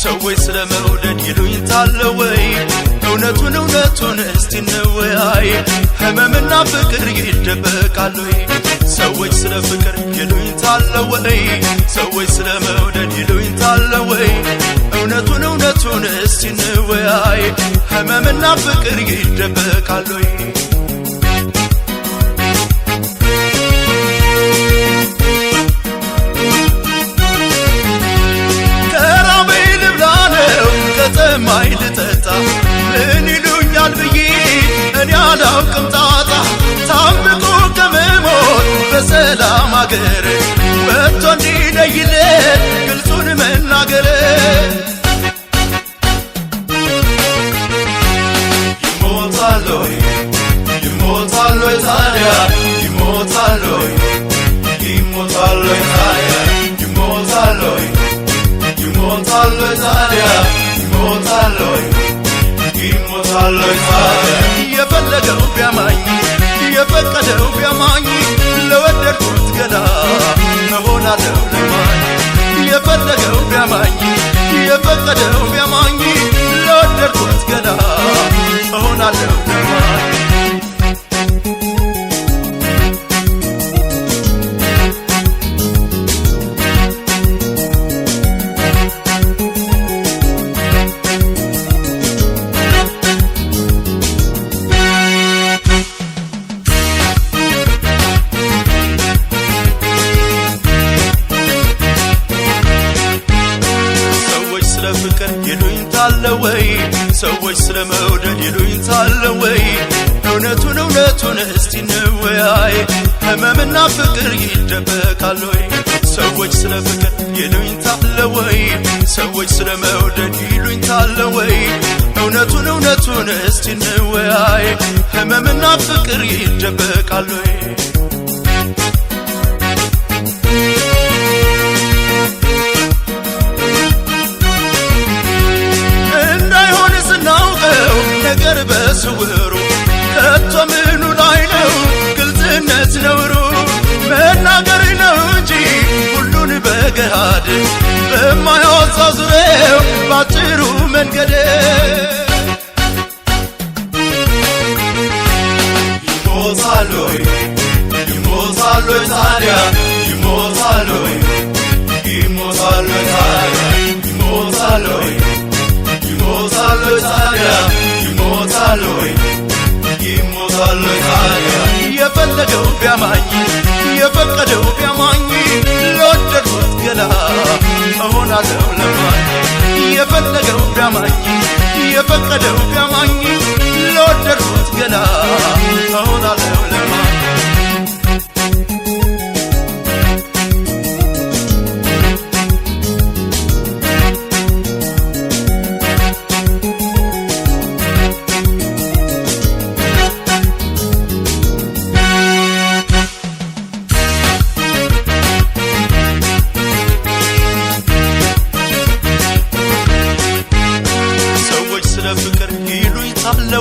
ሰዎች ስለ መውደድ ይሉኝታል ወይ እውነቱን እስቲ እንወያይ ህመምና ፍቅር ይደበቃል ወይ ሰዎች ስለ ፍቅር ይሉኝታል ወይ ሰዎች ስለ መውደድ ይሉኝታል ወይ እውነቱን እስቲ እንወያይ ህመምና ፍቅር ይደበቃል ወይ ማይ ልጠጣ ምን ይሉኛል ብዬ እኔ አላውቅም ጣጣ ታምቆ ከመሞት በሰላም አገር ወጥቶ እንዲለይለት ግልጹን መናገር ይሞታል ወይ ታዲያ ይሞታል ወይ ታዲያ ይሞታል ወይ ታዲያ ይሞታል ወይ ታዲያ የፈለገው ቢያማኝ የፈቀደው ቢያማኝ ለወደድኩት ገላ እሆናለሁ ለማኝ የፈለገው ቢያማኝ የፈቀደው ቢያማኝ ለወደድኩት ገላ እሆናለሁ ለማኝ ወይ ሰዎች ስለ መውደድ ይሉኝታል ወይ እውነቱን እስቲ እንወያይ ህመምና ፍቅር ይደበቃል ወይ ሰዎች ስለ ፍቅር ይሉኝታል ወይ ሰዎች ስለ መውደድ ይሉኝታል ወይ እውነቱን እስቲ እንወያይ ህመምና ፍቅር ይደበቃል ወይ ነገር በስውሩ ከቶ ምኑ ላይ ነው ግልጽነት ነውሩ መናገር ነው እንጂ ሁሉን በገሃድ በማያወጣ ዙሬው ባጭሩ መንገድ ይሞታል ወይ ታዲያ ይሞታል ወይ ታዲያ ይሞታል ወይ ታዲያ ይሞታል ወይ ታዲያ የፈለገው ቢያማኝ የፈቀደው ቢያማኝ ለወደድኩት ገላ እሆናለሁ ለማኝ የፈለገው ቢያማኝ የፈቀደው ቢያማኝ ለወደድኩት ገላ እሆናለሁ ለማኝ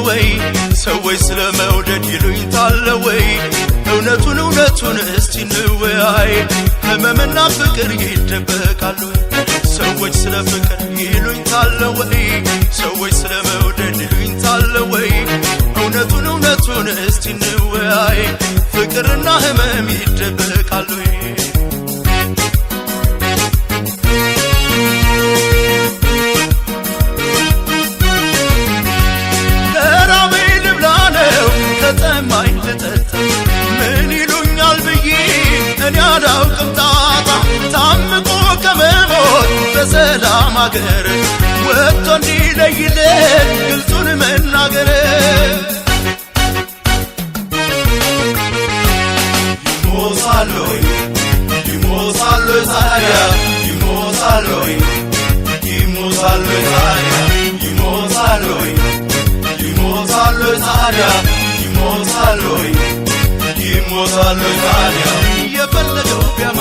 ወይ ሰዎች ስለ መውደድ ይሉኝታል ወይ እውነቱን እስቲ እንወያይ ህመምና ፍቅር ይደበቃል ወይ ሰዎች ስለ ፍቅር ይሉኝታል ወይ ሰዎች ስለ መውደድ ይሉኝታል ወይ እውነቱን እስቲ እንወያይ ፍቅርና ህመም ይደበቃል ወይ ተጠማኝ ልጠጣ ምን ይሉኛል ብዬ እኔ አላውቅም ጣጣ ታምቆ ከመሞት በሰላም አገር ወጥቶ እንዲለይለት ግልጹን መናገር ይሞታል ወይ ታዲያ ይሞታል ወይ ታዲያ ይሞታል ታዲያ ይሞታል ወይ ታዲያ የፈለገው ቢያማ